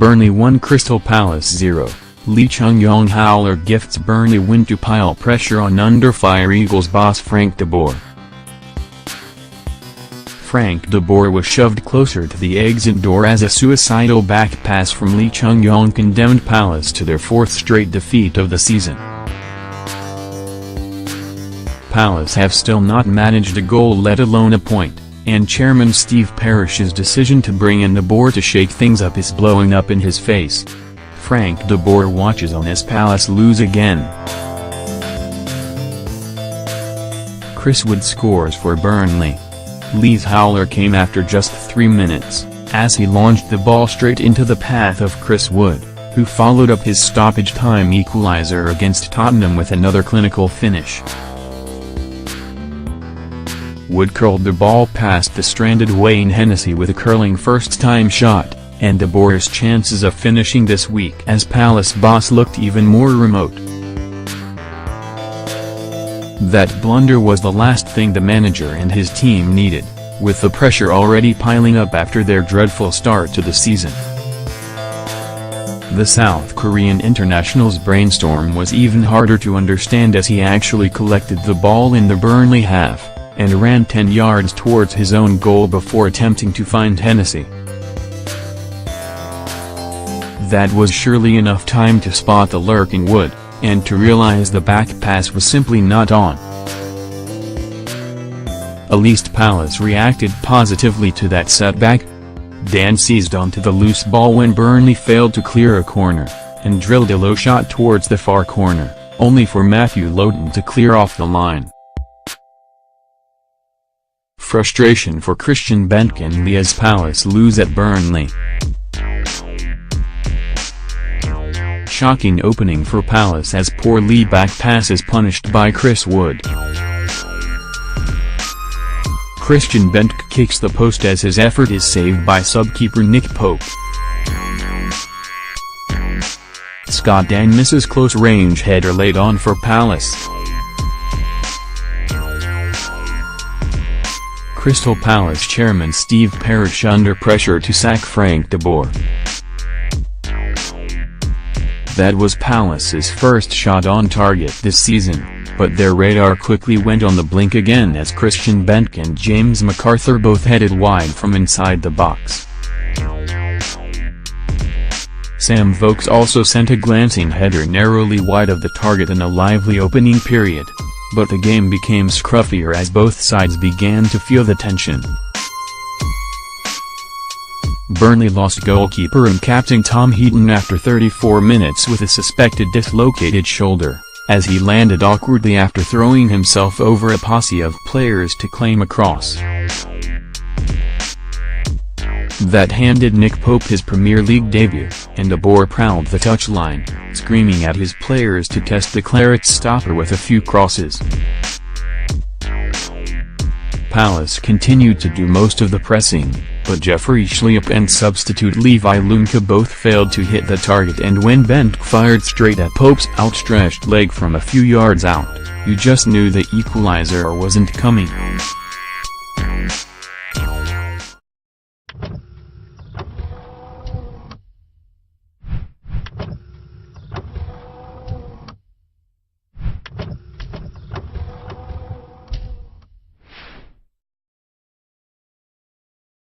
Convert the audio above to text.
Burnley 1 Crystal Palace 0. Lee Chung-yong howler gifts Burnley win to pile pressure on under-fire Eagles boss Frank de Boer. Frank de Boer was shoved closer to the exit door as a suicidal back pass from Lee Chung-yong condemned Palace to their fourth straight defeat of the season. Palace have still not managed a goal, let alone a point, and chairman Steve Parish's decision to bring in de Boer to shake things up is blowing up in his face. Frank de Boer watches on as Palace lose again. Chris Wood scores for Burnley. Lee's howler came after just 3 minutes, as he launched the ball straight into the path of Chris Wood, who followed up his stoppage-time equaliser against Tottenham with another clinical finish. Wood curled the ball past the stranded Wayne Hennessy with a curling first-time shot, and de Boer's chances of finishing this week as Palace boss looked even more remote. That blunder was the last thing the manager and his team needed, with the pressure already piling up after their dreadful start to the season. The South Korean international's brainstorm was even harder to understand as he actually collected the ball in the Burnley half, and ran 10 yards towards his own goal before attempting to find Hennessy. That was surely enough time to spot the lurking Wood, and to realize the back pass was simply not on. At least Palace reacted positively to that setback. Dan seized onto the loose ball when Burnley failed to clear a corner, and drilled a low shot towards the far corner, only for Matthew Lowton to clear off the line. Frustration for Christian Bentken as Palace lose at Burnley. Shocking opening for Palace as poor Lee back pass is punished by Chris Wood. Christian Bentke kicks the post as his effort is saved by sub-keeper Nick Pope. Scott Dann misses close-range header laid on for Palace. Crystal Palace chairman Steve Parish under pressure to sack Frank de Boer. That was Palace's first shot on target this season, but their radar quickly went on the blink again as Christian Bentke and James McArthur both headed wide from inside the box. Sam Vokes also sent a glancing header narrowly wide of the target in a lively opening period, but the game became scruffier as both sides began to feel the tension. Burnley lost goalkeeper and captain Tom Heaton after 34 minutes with a suspected dislocated shoulder, as he landed awkwardly after throwing himself over a posse of players to claim a cross. That handed Nick Pope his Premier League debut, and de Boer prowled the touchline, screaming at his players to test the Claret stopper with a few crosses. Palace continued to do most of the pressing, but Jeffrey Schlepp and substitute Levi Lunke both failed to hit the target, and when Bentke fired straight at Pope's outstretched leg from a few yards out, you just knew the equaliser wasn't coming.